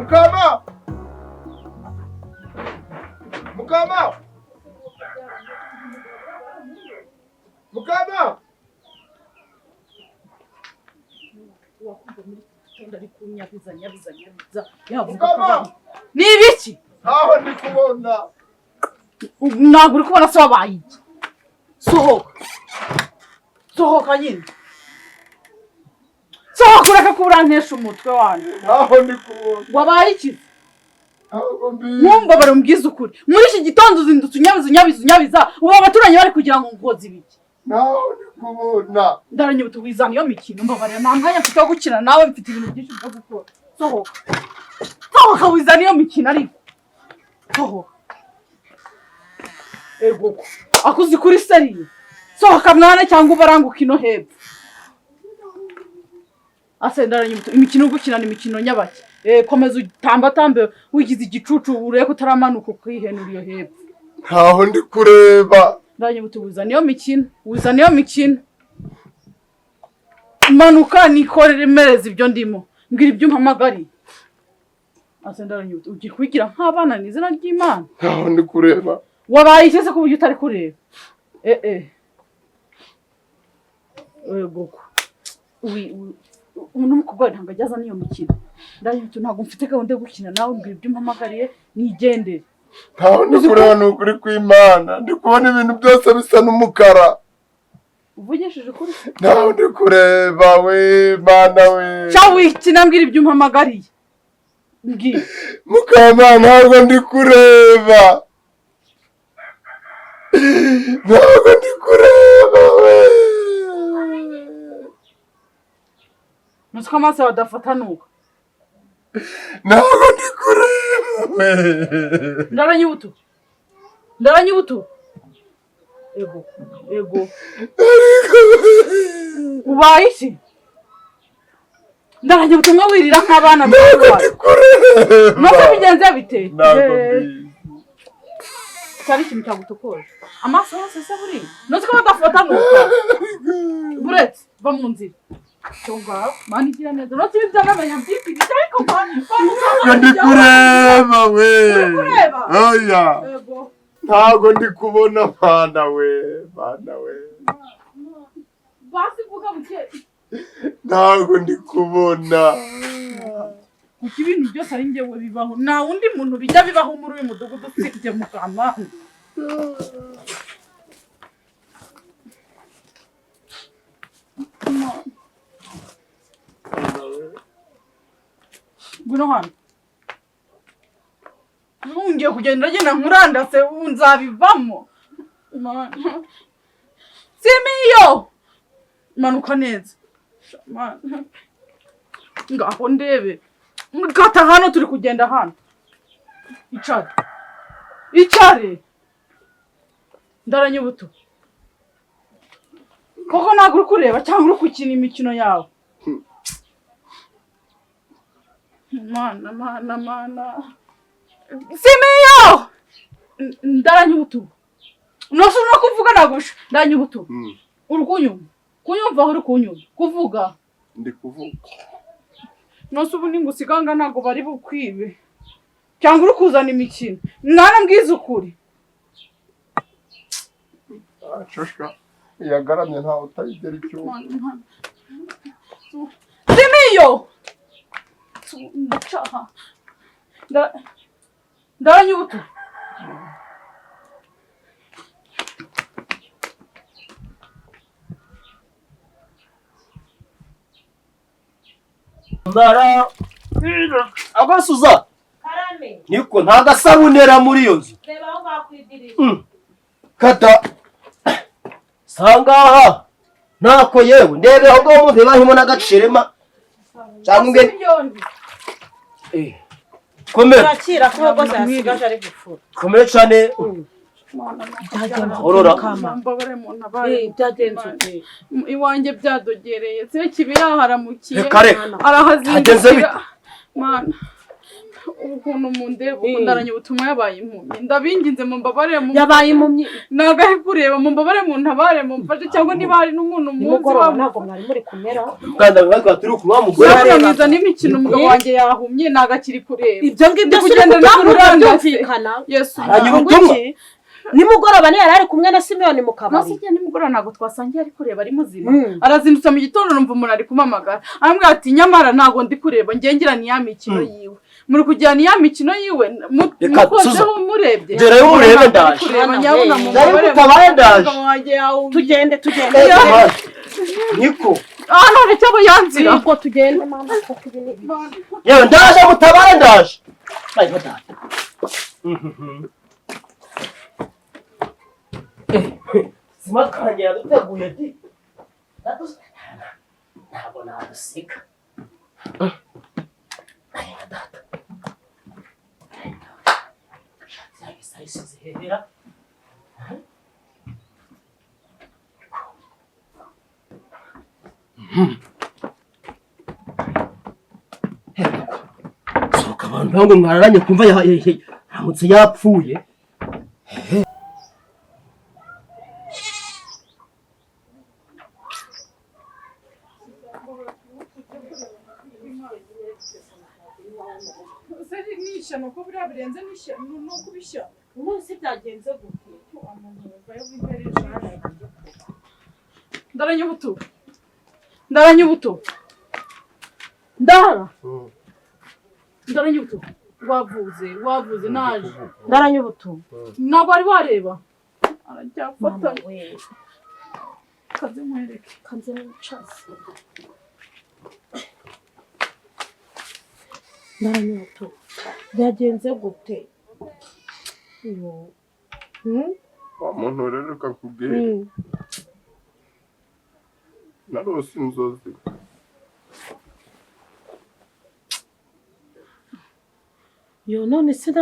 Mukama! Mukama! Mukama! Mukama! Ni ibiki? Aho ndi kubona. Ntabwo uri kubona se wabaye iki? Sohoka. Sohoka nyine. Sohoka ureke kurantesha umutwe wanjye. Aho ndi kubona. Wabaye iki? Aho mbi. Mwumva barumbwiza ukuri. Muri iki gitondo uzindutse unyabiza. Ubu abaturanyi bari kugira ngo ngoze ibiki. Naho ndi kubona. Ndaranye utubizana iyo mikino mbabarira nta mwanya mfite wo gukina nawe mfite ibintu byinshi byo gukora. Sohoka. Sohoka wizana iyo mikino ariko. Sohoka. Ego. Akuzi kuri seriye. Sohoka mwana cyangwa ubaranguka ino hepfo. Ase ndaranye imikino yo gukina ni imikino nyabaki. Komeza utambatambe wigize igicucu ureko utaramanuka kwihenura iyo hepfo. Ntaho ndi kureba. Ndaranye butubuzana iyo mikino. Uzana iyo mikino. Manuka nikorere mereza ibyo ndimo. Mbwira ibyo mpamagari. Ase ndaranye ugiye kwigira nk'abana n'izina ry'Imana. Ntaho ndi kureba. Wabaye ikese ku buryo utari kureba. Goko. Umuntu mukubwa ntabwo ajyaza niyo mikino. Ndaranye ntabwo mfite gahunda yo gukina nawe mbwira ibyo mpamagariye nigendere. Ntaho ndi kureba n'ukuri kw'Imana. Ndi kubona ibintu byose bisa n'umukara. Uvugishije kuri? Ntaho ndi kureba we Mana we. Cya wikina mbwira ibyo mpamagariye. Mbwira. Mukama ntabwo ndi kureba. Ntabwo ndi kureba we. Nutse amaso badafata nuko. Ntabwo ndi kureba we. Ndaranye ubuto. Ego. Ubaye iki? Ndaranye ubutumwa wirira nk'abana bawe. Ntabwo ndi kureba. Nuko bigenze bite? Ntabwo mbizi. Cyari ikintu cyagutokoje. Amaso yose se buri. Nutse ko badafata nuko. Buretse va mu nzira. Chonga, mani gira neza. Nutse ibyo namenye byipiri ariko ndi kureba we. Kureba. Oya. Ego. Ntabwo ndi kubona Mana we. Basi vuga buke. Ntabwo ndi kubona. Kuki ibintu byose ari njyewe bibaho. Nta wundi muntu bijya bibaho muri uyu mudugudu ufite Mukama. Ngwino hano. Ngiye kugenda nkurandase nzabivamo. Simiyo. Manuka neza. Ngaho ndebe. Ngata hano turi kugenda hano. Icare. Ndaranye ubuto. Koko ntabwo uri kureba cyangwa uri gukina imikino yawe. Mana. Simiyo! Ndaranye ubuto. Ntushobora kuvuga nagusha. Ndaranye ubuto. Kunyumva uri kunyumva. Kuvuga. Ndi kuvuga. Nose ubu ningusiganga ntago bari bukwibe. Cyangwa uri kuzana imikino. Mwana mbwiza ukuri. Shosha. Yagaramye ntaho utayigera icyo. Simiyo! Ndaranye ubuto. Ndara abasuza karame niko nta gasabunera muri iyo nzu reba aho bakwidirira kata sangaha ntako yewe ndebe aho ngo umuntu bahimo n'agacirema cyangwa komera urakira kuba rwose yasigaje ari gufura komera cyane Aurora byagenze iwanjye byadogereye se kibira haramukiye arahazingira mana ukuntu mundeba ukundaranye ubutumwa yabaye impumyi ndabinginze mu mbabare mu yabaye impumyi nagahe kureba mu mbabare mu ntabare mu mfashe cyangwa niba hari n'umuntu muzi wa ntabwo mwari muri kumera muganda mwaka turi kuba mugore mwiza n'imikino umugabo wanjye yahumye nagakiri kureba ibyo ngibyo kugenda nabyumvikana Yesu nimugoroba yari ari kumwe na Simoni mu kabari Nasigiye nimugoroba ntago twasangiye ari kureba ari muzima arazindutse mu gitondo numva umuntu ari kumamagara arambwira ati nyamara ntago ndi kureba ngira ni ya mikino yiwe muri kujyana ya mikino yiwe mukozeho murebye dore yo murebe ndaje kureba nyabona mu mbabare tabaye ndaje tugende niko none cyabo yanzira niko tugende mama yewe ndaje mutabare ndaje bayi badata simakanje yaduteguye ati ntabwo nabusika data sayisi zihera soka abantu bangu mwararanye kumva yaramutse yapfuye nuko buriya birenze no kubishya umunsi byagenze gute ndaranye ubuto ndaranye ubuto wavuze naje ndaranye ubuto ntabwo ari wareba aracyafata kaze mwereke kanze n'icasi ndaranye ubuto byagenze gute wa muntu rero kakubwira narose inzozi none se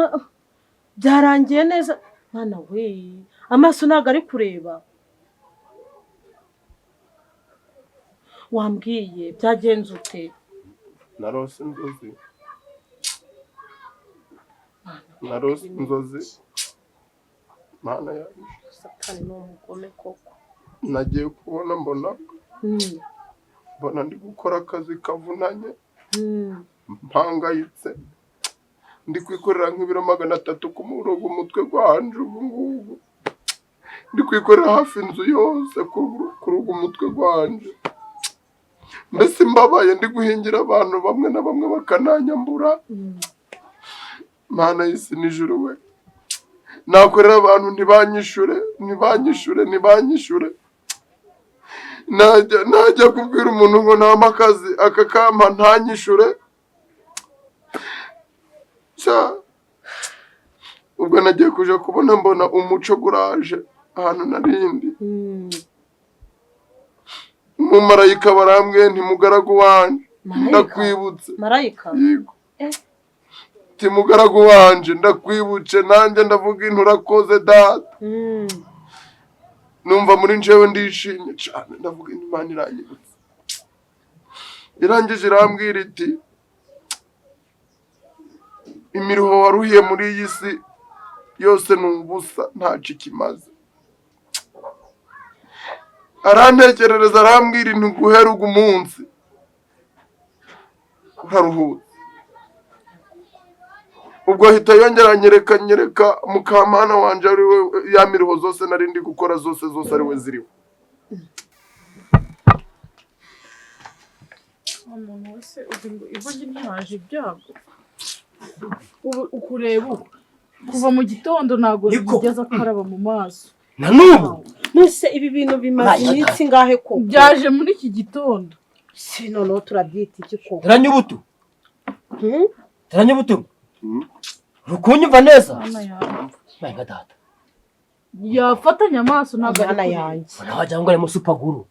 byarangiye neza mwana we amaso ntabwo ari kureba wambwiye byagenze ute narose inzozi mana yanjye satani ni umugome koko nagiye kubona mbona ndi gukora akazi kavunanye mpangayitse ndi kwikorera nk'ibiro 300 ku murongo umutwe gwanje ubu ngubu ndi kwikorera hafi inzu yose kuri ugu mutwe gwanje mbese mbabaye ndi guhingira abantu bamwe na bamwe bakananyambura mana y'isi n'ijuru we nakorera abantu ntibanyishure najya kubwira umuntu ngo nta akazi akakampa ntanyishure ubwo nagiye kuja kubona mbona umuco guraje ahantu narindi umumarayika barambwiye ntimugaragu wanje ndakwibutse marayika yego timugaragu wanje ndakwibutse nanjye ndavuga urakoze data numva muri njewe ndishimye cyane ndavuga Imana iranyibutse irangije irambwira iti imiruho waruhiye muri iyi si yose nubusa ntaco ikimaze arantekerereza arambwira guhera ugu munsi uraruhutse ubwo ahita yongera nyereka mukamana wanje ari we yamiruho zose narindi gukora zose ari we ziriho umuntu wese ivange ntihaje ibyago ukureba kuva mu gitondo ntago bigeze akaraba mu maso na nubu nose ibi bintu bimaze iminsi ngahe koko byaje muri iki gitondo si noneho turabyita iki koko taranye ubuto rukunyumva neza mwana data yafatanya amaso ntabwo mwana yanjye wagira ngo ari mu supaguru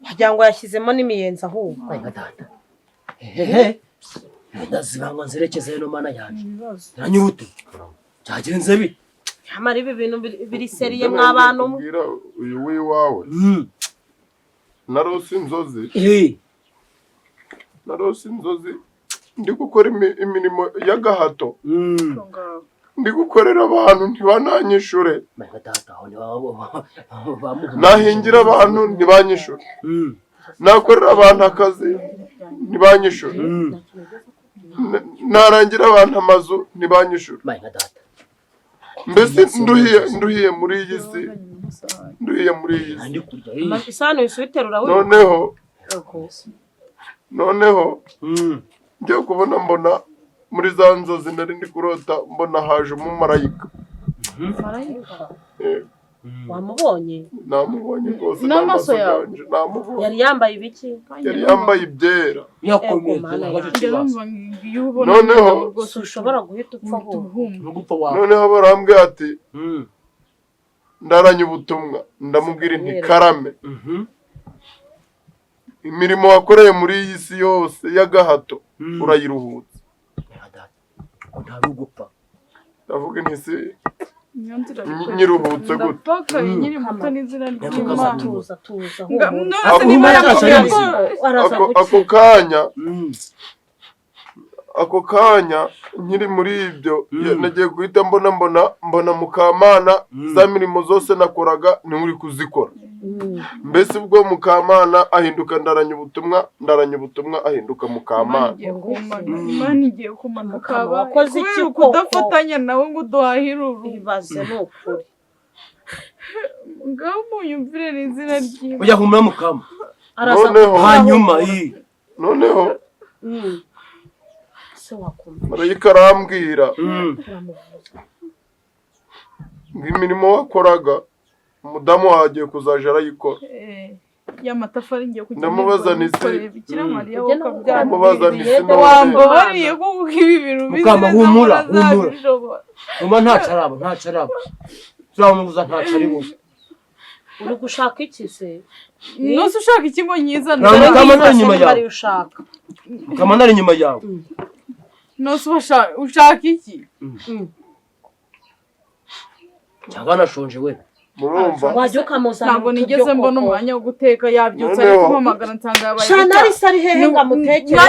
wagira ngo yashyizemo n'imiyenzi ahubwo mwana data ndazibangwa nzerekeze no mana yanjye taranye ubuto cyagenze bi amara ibi bintu biri seriye mw'abantu mbwira uyu wiwawe narose inzozi ndi gukora imirimo y'agahato ndi gukorera abantu ntibananyishure nahingira abantu ntibanyishure nakorera abantu akazi ntibanyishure narangira abantu amazu ntibanyishure mbese nduhiye muri iyi si noneho ngiye kubona mbona muri za nzozi nari ndi kurota mbona haje umumarayika. Wamubonye? Namubonye rwose n'amaso yawe namubonye. Yari yambaye ibiki? Yari yambaye ibyera. Noneho ushobora guhita upfa noneho barambwira ati ndaranye ubutumwa ndamubwira nti karame imirimo wakoreye muri iyi si yose y'agahato urayiruhutse ndavuga nti se nyiruhutse gute ako kanya nkiri muri ibyo nagiye guhita mbona Mukamana za mirimo zose nakoraga ni uri kuzikora mbese ubwo Mukamana ahinduka ndaranye ubutumwa ahinduka Mukamana. Imana igiye kumanuka wakoze iki kudafatanya nawe ngo uduhahire ibaze ni ukuri ngaho muyumvire n'izina ry'Imana ujya kumura Mukama hanyuma noneho marayika arambwira ngo imirimo wakoraga umudamu wagiye kuzaja arayikora y'amatafari ngiye kujya ndamubaza nise Bikira Mariya wo kabyara ndamubaza nise wambabariye ko ibi bintu Mukama humura ntacaraba turamubuza ntacaribuza uri gushaka iki se nose ushaka iki ngo nyizana Mukama nari inyuma yawe nose ushaka iki cyangwa nashonje we murumva wajya ukamuzana ntabwo nigeze mbona umwanya wo guteka yabyutse ari kumpamagara nsanga yabaye shanari sari hehe ngo amutekere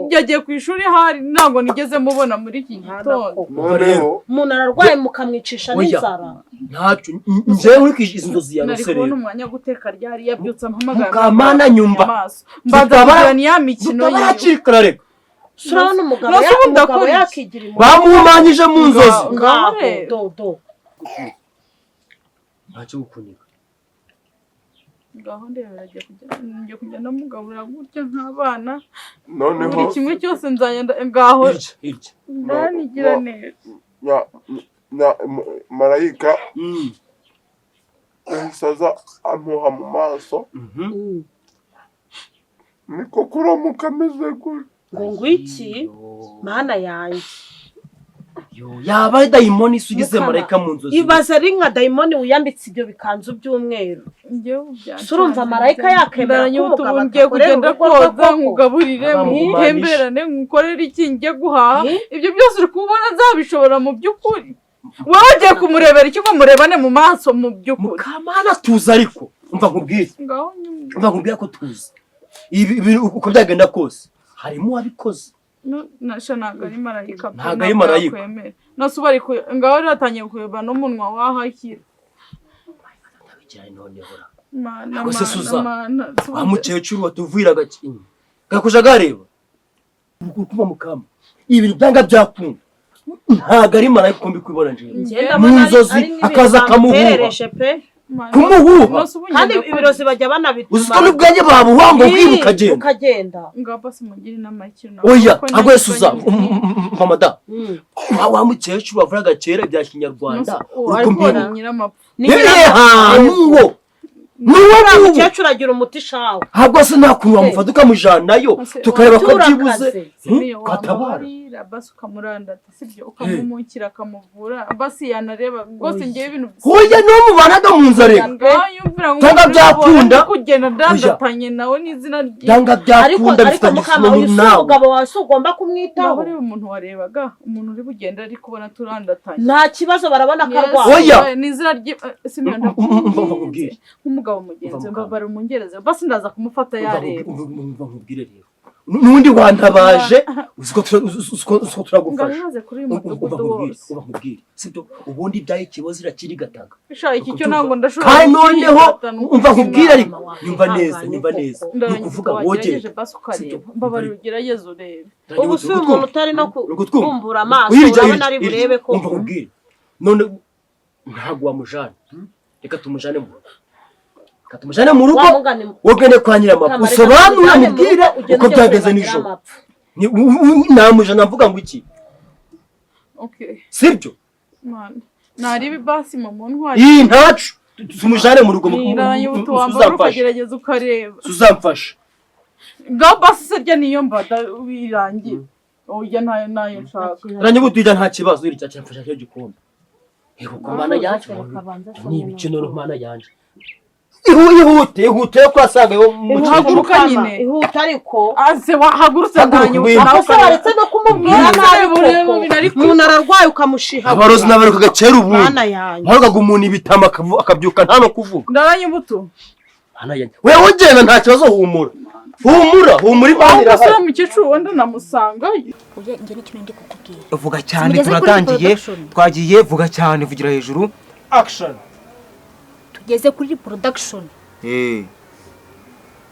yagiye ku ishuri hari ntabwo nigeze mubona muri iki gitondo umuntu ararwaye mukamwicisha n'inzara ntacyo njyewe urikije izi nzozi yawe nari kubona umwanya wo guteka ryari yabyutse ampamagara Mukamana nyumva mbazabura ni ya mikino yiwe reka surabona umugabo yakigira impuhwe bamuhumanyije mu nzozi do ntacyo gukunika ngaho ndebera ngiye kujya ndamugaburira gutya nk'abana noneho buri kimwe cyose nzagenda ngaho hirya ndanigira neza marayika yahise amuha mu maso niko kuramuka ameze gutya ngo ngwiki mana yanjye yaba ari dayimoni isugize marayika mu nzozi ibaze ari nka dayimoni wiyambitse ibyo bikanzu by'umweru surumva marayika yakemera ko umugabo ngiye kugenda koza nkugaburire mutemberane nkukorere iki njye guhaha ibyo byose uri kubona nzabishobora mu by'ukuri wowe ugiye kumurebera iki ngo murebane mu maso mu by'ukuri Mukamana tuza ariko umva nkubwire ko tuza ibi uko byagenda kose harimo wabikoze ntabwo ari marayika ntabwo ari marayika nose uba ngaho riratangiye kuyeba n'umunwa wahashyira gusa suza wa mukecuru watuvuyiraga kinyi gakuja gareba ukuva Mukama ibintu byanga byakunda ntabwo ari marayika uko mbikubona njyewe mu nzozi akaza akamuhuha kumuhuha kandi ibirozi bajya banabituma uziko n'ubwenge babuhanga ukagenda ngapa simugire n'amakino oya agwe suza mama wa mukecuru bavuraga kera bya kinyarwanda uko mbira nyiramapfu nuwo mukecuru agira umuti shawe ahubwo se nakuntu wamufata ukamujanayo tukareba ko byibuze katabara basi ukamuranda sibyo ukamumukira akamuvura basi yanareba rwose ngiye ibintu hoya no mubanaga mu nzareka tanga byakunda kugenda ndandatanye nawe n'izina ryanga byakunda bifitanye isano nawe umugabo wawe ugomba kumwitaho ari umuntu warebaga umuntu uri bugenda ari kubona turandatanye nta kibazo barabona karwa hoya n'izina simyo ndakubwira umugabo mugenzi mbabara umungereza basi ndaza kumufata yareba nkubwire rero n'undi wantabaje uziko turagufasha ngabibaze kuri uyu mudugudu wose ubamubwire sibyo ubundi byaye ikibazo irakirigataga sha iki cyo ntabwo ndashobora kandi noneho umva nkubwira ariko nyumva neza ni ukuvuga woge mbabarira ugerageze urebe ubu si umuntu utari no kumbura amaso urabona ari burebe ko umva nkubwire none ntabwo wamujana reka tumujane mu rugo wogene kwa nyiramapfa usobanura mubwire uko byageze nijoro namujana mvuga ngo iki sibyo naribi basi mama ntwari iyi ntacu tumujane mu rugo ukagerageza ukareba uzamfasha ngaho basi se rya niyo mbada wirangiye oya nayo nshaka ranyibutija nta kibazo iri cyamfasha cyo gikombe ego ko mana yacu ni ibikino no mana yanje ihute kwasanga yo muhaguruka nyine ihute ariko aze wahagurutse ndanyu nawe no kumubwira nabi ko umuntu ararwaye ukamushiha abarozi n'abaruka gacera ubu ntarugaga umuntu ibitama akabyuka nta no kuvuga ndaranyibuto mana yanje wewe ugenda nta kibazo humura imana irahari asa mukecuru wenda namusanga uje nge n'ikintu ndi kukubwira vuga cyane turatangiye twagiye vuga cyane vugira hejuru action tugeze kuri production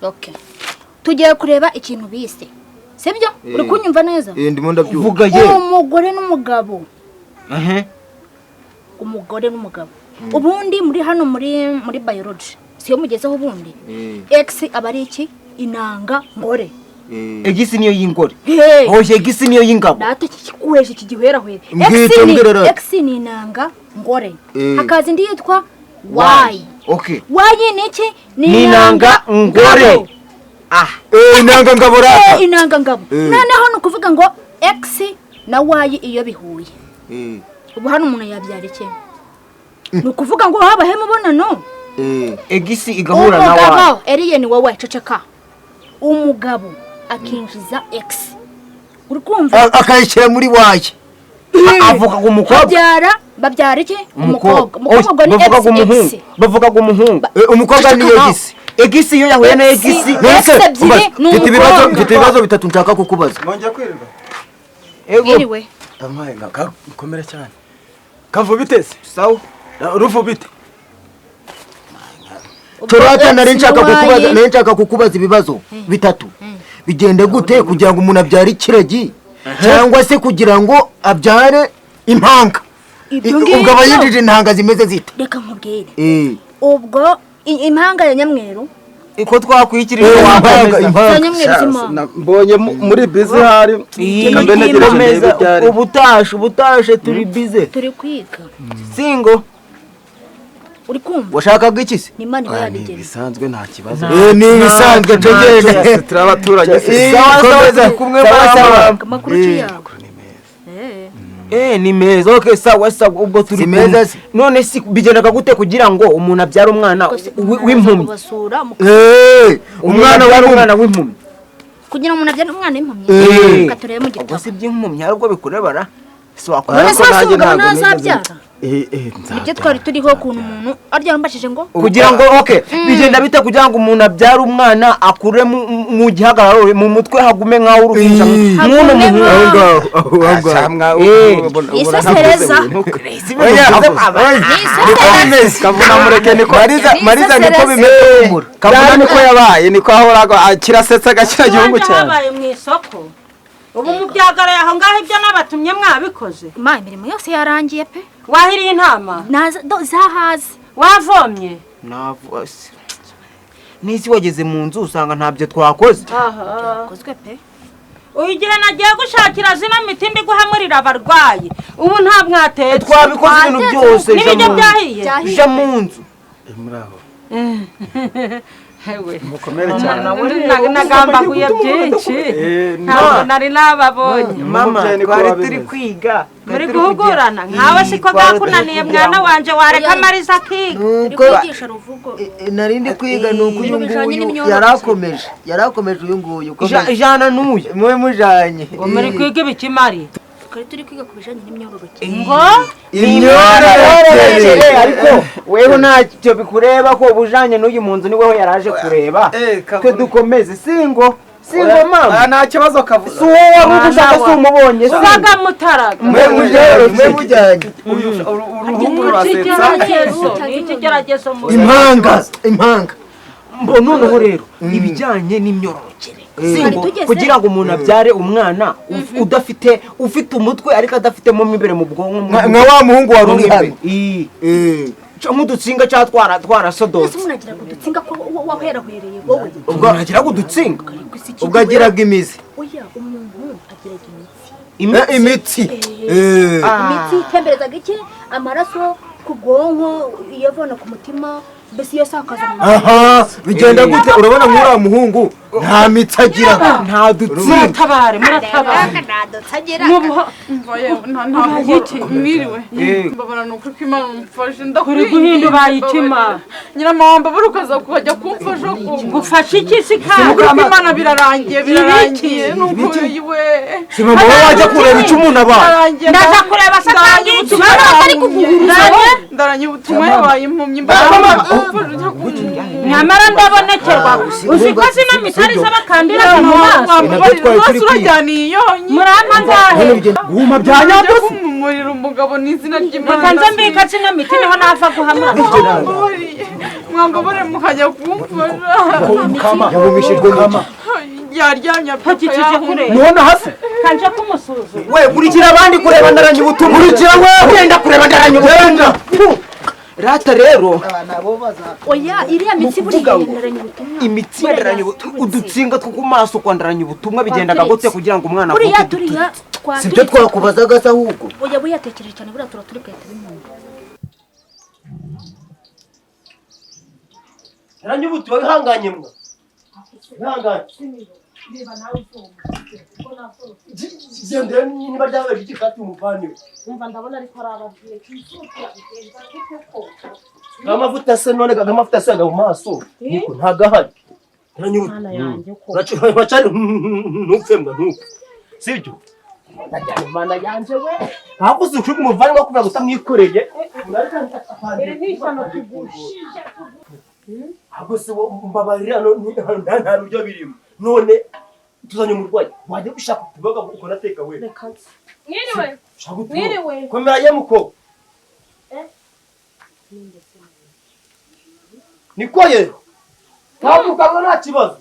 okay tugiye kureba ikintu bise sibyo uri kunyumva neza ndimo ndabyuka vuga ye umugore n'umugabo umugore n'umugabo ubundi muri hano muri biology siyo mugezeho ubundi x aba ari iki inanga ngore egisi niyo y'ingore hey hoje egisi niyo y'ingabo data kikuhesha kigihwerahwera x ni inanga ngore hakazi ndi yitwa y okay y ni iki ni inanga ngore inanga ngabo rata inanga ngabo noneho no kuvuga ngo x na y iyo bihuye ubu hano umuntu yabyara iki ni ukuvuga ngo habahe mubonano egisi igahura na y umugabo eriye ni wowe ceceka umugabo akinjiza x uri kumva akayishyira muri y avuga ngo umukobwa babyara iki umukobwa ni bavuga ngo umuhungu umukobwa ni egisi iyo yahuye na egisi mfite ibibazo bitatu nshaka kukubaza nongeye kwirirwa anyway amaye ngakomera cyane kavu bitese sawa rufu bite turata nari nshaka kukubaza ibibazo bitatu bigende gute kugira ngo umuntu abyare ikiragi cyangwa se kugira ngo abyare impanga ubwo aba yinjije intanga zimeze zite reka nkubwire ubwo impanga ya nyamweru iko twakwikirije impanga nyamweru zima mbonye muri bizi hari ubutashe turi bize turi kwiga singo uri kumva washakaga iki se ni imana iba yabigeneye bisanzwe nta kibazo ni ibisanzwe tegeze turabaturanye sawa kumwe amakuru yawe ni meza okay sawa ubwo turi meza none si bigendaga gute kugira ngo umuntu abyara umwana w'impumyi umwana w'impumyi kugira umuntu abyara umwana w'impumyi katureye mu gitabo si by'impumyi ariko bikurebara si wakora ko nanjye ntazabyara ibyo twari turiho kuntu umuntu arya mbashije ngo kugira ngo okay bigenda bita kugira ngo umuntu abyara umwana akure mu gihagararo mu mutwe hagume nkaho uruhinja nk'uno isesereza kavuna mureke niko mariza niko bimeze kavuna niko yabaye niko ahoraga kirasetsa gakira gihugu cyane yabaye mu isoko ubu mu byagara aho ngaho ibyo nabatumye mwabikoze ma imirimo yose yarangiye pe wahiriye intama zahaze wavomye n'isi wageze mu nzu usanga ntabyo twakoze twakozwe pe uyigira nagiye gushakira zino miti ndi guhamurira abarwayi ubu nta mwatetse twabikoze ibintu byose n'ibiryo byahiye ija mu nzu muraho hewe mukomere cyane nagambaguye byinshi ntabwo nari nababonye mama twari turi kwiga muri guhugurana nkawe siko gakunaniye mwana wanje wareka mariza akiga kwigisha ruvugo nari ndi kwiga nuko uyu nguyu yarakomeje uyu nguyu ijana n'uyu mwe mujanye muri kwiga ibikimari twari turi kwiga ku bijanye n'imyororokere ngo imyororokere ariko weho ntacyo bikureba ko ubujanye n'uyu munzu ni weho yaraje kureba twe dukomeze singo singo mama nta kibazo kavuga si wowe wari ugushaka si umubonye usaga mutaraga mwe mujyanye uruhungu rurasetsa ikigeragezo mu impanga mbo noneho rero ibijyanye n'imyororokere singo kugira ngo umuntu abyare umwana ufite umutwe ariko adafitemo imbere mu bwonko nka wa muhungu wari uri hano nk'udutsinga cyangwa twarasodotse ese umuntu agira ngo udutsinga ko waherahereye wowe ubwo agira ngo udutsinga ubwo agiraga imizi oya umuntu agiraga imitsi imitsi itemberezaga iki amaraso ku bwonko iyavana ku mutima mbese iyo sakaza mu aha bigenda gute urabona nk'uriya muhungu nta mitsi agira nta dutsinga agira mwiriwe mbabona ni ukuri ko Imana umufashe kuri guhindura itima nyiramahamba bari ukaza kujya kumfasha gufasha iki se ukuri ko Imana birarangiye nuko yiwe si mama wowe wajya kureba icyo umuntu abaye ndaza kureba satani ari kuguhuruza ndaranye ubutumwa yabaye impumyi nyamara ndabonekerwa uzi ko zino mitari z'abakandira mu maso urajyaniye murama ngahe guhuma bya nyabyo umuriro umugabo n'izina ry'Imana kanze mbika zino miti niho nava guhamura mwambabare mukajya kumfasha yabumishijwe kama yaryamye pakikije kure mubona hasi kanje kumusuzuma we kurikira abandi kureba ndaranye ubutumwa kurikira we wenda kureba ndaranye ubutumwa rata rero oya iriya mitsi buri yenderanye ubutumwa imitsi yenderanye udutsinga two ku maso kwandaranye ubutumwa bigendaga gute kugira ngo umwana buriya turiya sibyo twakubazaga se ahubwo oya buyatekereje cyane buriya turaturika bimwe ndaranye ubutumwa bihanganye mwa bihanganye reba nawe gendera niba ryabaye igiti kati umuvaniwe umva ndabona ariko arababwiye kisuka bigenza gute ko amavuta se none amavuta se mu maso niko ntagahari ndaranye ubutumwa uracari ntupfembwa ntupfe sibyo ndajyana imana yanje we bakuze ukuri kumuvani ngo kugira ngo utamwikoreye ahubwo se mbabarira nta rujya birimo none tuzanye umurwayi wajya gushaka utuboga ukora ateka we mwiriwe komera ye muko niko rero ntavuga ngo nta kibazo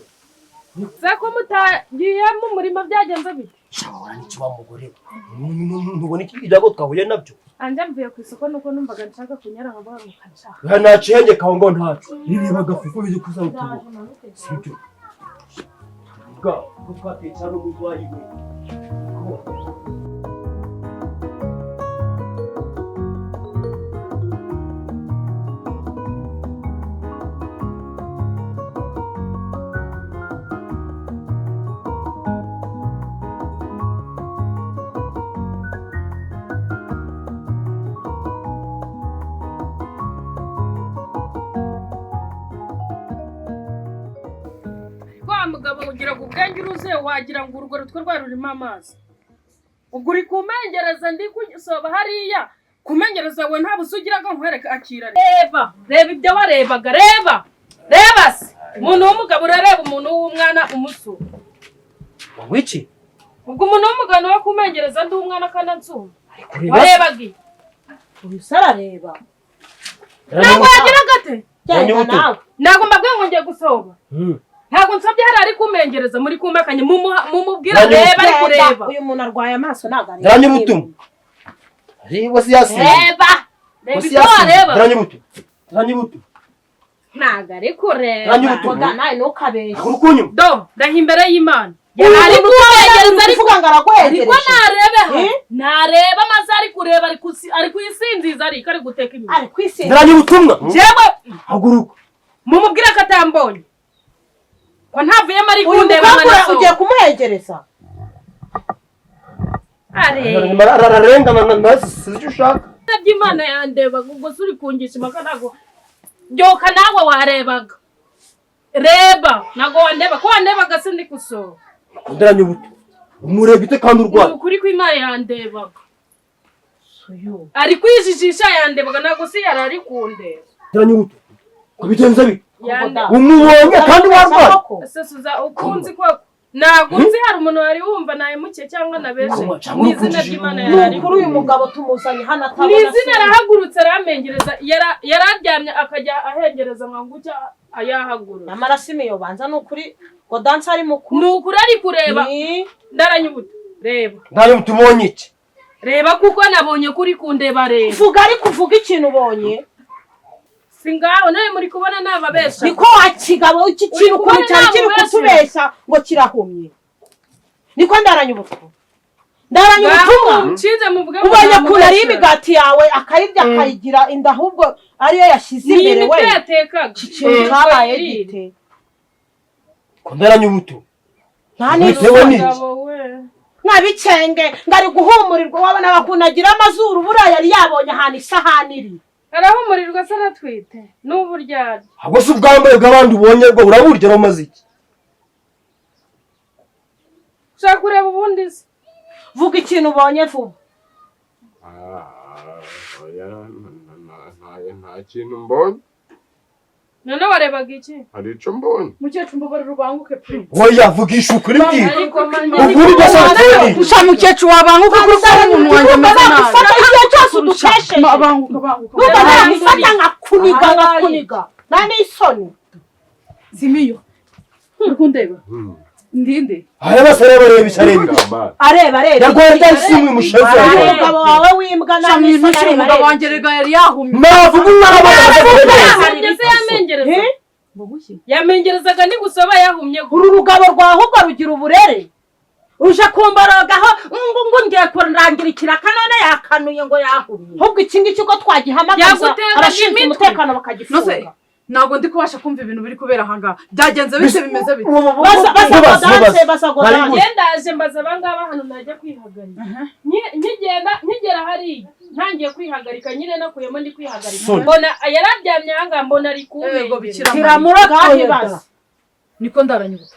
ko mutagiye mu murima byagenze bite shawara ni kiba mugore ntubona iki irago twahuye nabyo anje mvuye ku isoko nuko numvaga nshaka kunyara nkavuga ngo kanshaka nacenge kaho ngo ntacu rireba gafuko bije kuza utubo sibyo bwa ko twapica n'umurwayi we mugabo ugira ngo ubwenge uruze wagira ngo urwo rutwe rwarurimo amazi ubwo uri kumengereza ndi kusoba hariya kumengereza we nta busugiraga nkwereka akira reba ibyo warebaga reba se umuntu w'umugabo urareba umuntu w'umwana umusura wiki ubwo umuntu w'umugabo wo kumengereza ndi umwana kana nsuma warebaga uyu sarareba ntabwo yagira gate ntabwo mbabwiye ngo ngiye gusoba ntabwo nsabye hari ari kumengereza muri kumakanye mumubwira reba ari kureba uyu muntu arwaye amaso ntabwo ari ndaranye ubutumwa reba si yasi reba ibyo wareba ndaranye ubutumwa ntabwo ari kureba ndaranye ubutumwa nawe ntukabeshye urukunyuma do ndaha imbere y'Imana ari kumengereza ariko ariko nareba maze ari kureba ari kuyisinziza ariko ari guteka iminsi ari kwisinziza ndaranye ubutumwa jewe haguruka mumubwire ko atambonye ko ntavuyemo ari uyu kundeba mukobwa ugiye kumuhegereza ararengana nasi icyo ushaka by'Imana yandebaga ubwo se uri kungisha impaka ntabwo byoka nawe warebaga reba ntabwo wandeba ko wandebaga se ndi gusora ndaranye ubutumwa umureba ite kandi urwaye ukuri ko Imana yandebaga ari kwijijisha yandebaga ntabwo se yari ari kundeba ndaranye ubutumwa kubigenza bite umubonye kandi warwaye ese suza ukunzi ko ntabwo nzi hari umuntu wari wumva nahemukiye cyangwa nabeje ni izina ry'Imana yari kuri uyu mugabo tumuzanye hano atabona ni izina arahagurutse aramengereza yararyamye akajya ahengereza nka ngucya ayahagurutse nyamara simiyo banza ni ukuri ngo danse ari mukuru ni ukuri ari kureba ndaranyubuta reba ndaranyubuta ubonye iki reba kuko nabonye kuri kundeba reba vuga ariko uvuga ikintu ubonye singaho nawe muri kubona nababesha niko wakigabo iki kintu ko cyari kiri kutubesha ngo kirahumye niko ndaranyubuta nshize mu bwe ubonye kure ari imigati yawe akayirya akayigira inda ahubwo ariyo yashize imbere we ni yatekaga cyabaye gite ko ndaranyubuta nta n'isongabo we nkabicenge ngari guhumurirwa wabona bakunagira amazuru buriya yari yabonye ahantu isahani iri arahumurirwa se aratwite n'uburyarya ahubwo se ubwambaye bw'abandi ubonye bwo uraburya uramaze iki ushaka kureba ubundi se vuga ikintu ubonye vuba nta kintu mbonye none warebaga iki hari icyo mbonye mukecuru mbabarira ubanguke pe oya vugisha ukuri bwira ukuri gasatani usha mukecuru wabanguka kuri ko umuntu wanjye ameze nabi fata igihe cyose udukeshe banguka fata nkakuniga nane isoni zimiyo urikundeba ndinde areba se areba isareba areba yagwenda isimu mushaza umugabo wawe wimbwa nane isoni umugabo wanjye rega yari yahumye navuga ndetse yamengereza yamengerezaga ni gusaba yahumye uru rugabo rwahubwo rugira uburere uje kumbaragaho ngo ngiye kurangira ikiraka none yakanuye ngo yahumye ahubwo iki ngiki uko twagihamagaza abashinzwe umutekano bakagifunga ntabwo ndi kubasha kumva ibintu biri kubera ahangaha byagenze bise bimeze bite basagodanse yendaje mbaza abangaba hano najya kwihagarika nkigera hariya ntangiye kwihagarika nyine nakuyemo ndi kwihagarika mbona yararyamye ahangaha mbona ari kumbera kiramuragahibaza niko ndaranyubuka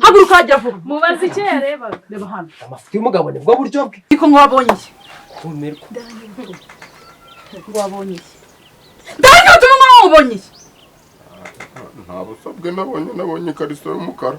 haguruka hajya vuba mubaze icyo yarebaga reba hano amafuti y'umugabo nibwo buryo bwe niko nk'uwabonye iki kumirwa wabonye iki ndanyubuka nk'uwabonye iki nta busabwe nabonye ikariso y'umukara